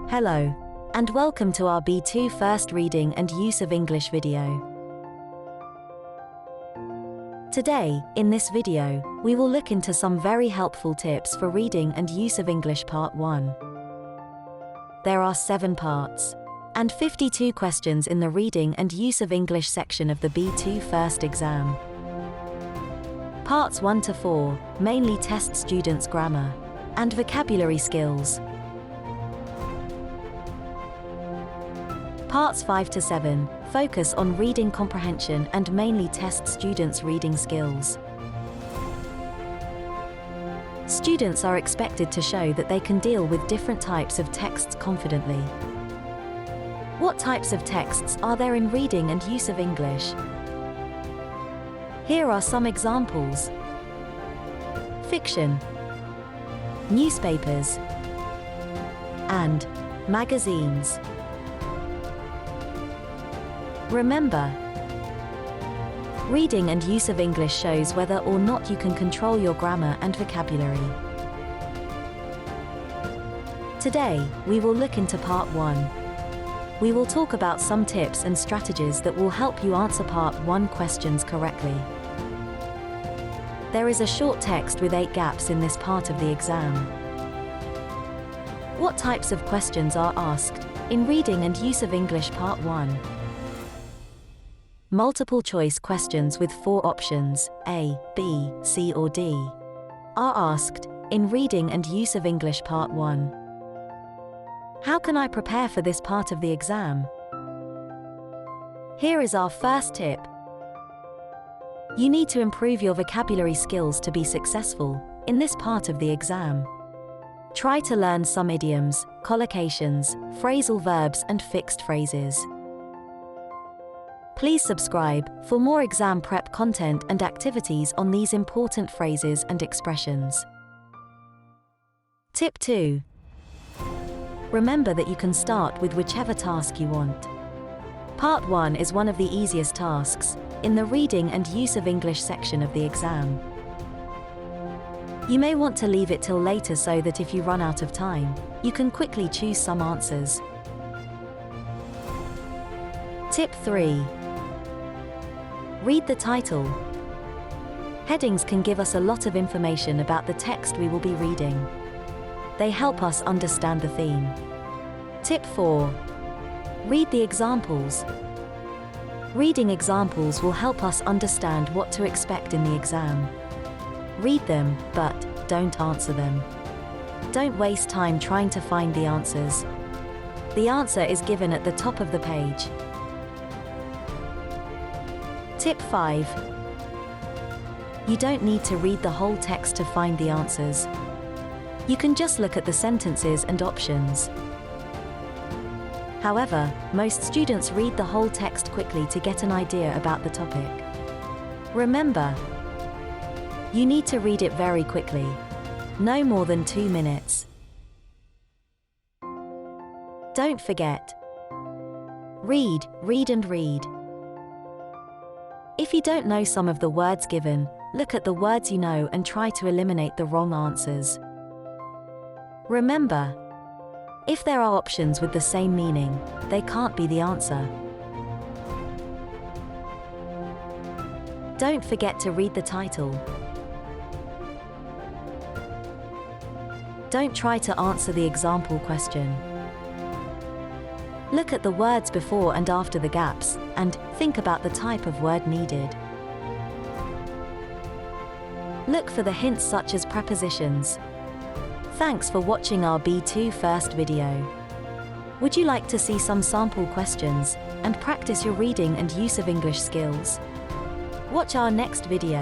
Hello, and welcome to our B2 First Reading and Use of English video. Today, in this video, we will look into some very helpful tips for reading and use of English Part 1. There are 7 parts and 52 questions in the Reading and Use of English section of the B2 First exam. Parts 1 to 4 mainly test students' grammar and vocabulary skills. Parts 5 to 7 focus on reading comprehension and mainly test students' reading skills. Students are expected to show that they can deal with different types of texts confidently. What types of texts are there in reading and use of English? Here are some examples. Fiction, newspapers, and magazines. Remember, reading and use of English shows whether or not you can control your grammar and vocabulary. Today, we will look into Part 1. We will talk about some tips and strategies that will help you answer Part 1 questions correctly. There is a short text with 8 gaps in this part of the exam. What types of questions are asked in Reading and Use of English Part 1? Multiple choice questions with 4 options, A, B, C or D, are asked in Reading and Use of English Part 1. How can I prepare for this part of the exam? Here is our first tip. You need to improve your vocabulary skills to be successful in this part of the exam. Try to learn some idioms, collocations, phrasal verbs and fixed phrases. Please subscribe for more exam prep content and activities on these important phrases and expressions. Tip 2. Remember that you can start with whichever task you want. Part 1 is one of the easiest tasks in the Reading and Use of English section of the exam. You may want to leave it till later so that if you run out of time, you can quickly choose some answers. Tip 3. Read the title. Headings can give us a lot of information about the text we will be reading. They help us understand the theme. Tip 4. Read the examples. Reading examples will help us understand what to expect in the exam. Read them, but don't answer them. Don't waste time trying to find the answers. The answer is given at the top of the page. Tip 5. You don't need to read the whole text to find the answers. You can just look at the sentences and options. However, most students read the whole text quickly to get an idea about the topic. Remember, you need to read it very quickly, no more than 2 minutes. Don't forget. Read, read and read. If you don't know some of the words given, look at the words you know and try to eliminate the wrong answers. Remember, if there are options with the same meaning, they can't be the answer. Don't forget to read the title. Don't try to answer the example question. Look at the words before and after the gaps, and think about the type of word needed. Look for the hints such as prepositions. Thanks for watching our B2 First video. Would you like to see some sample questions and practice your reading and use of English skills? Watch our next video.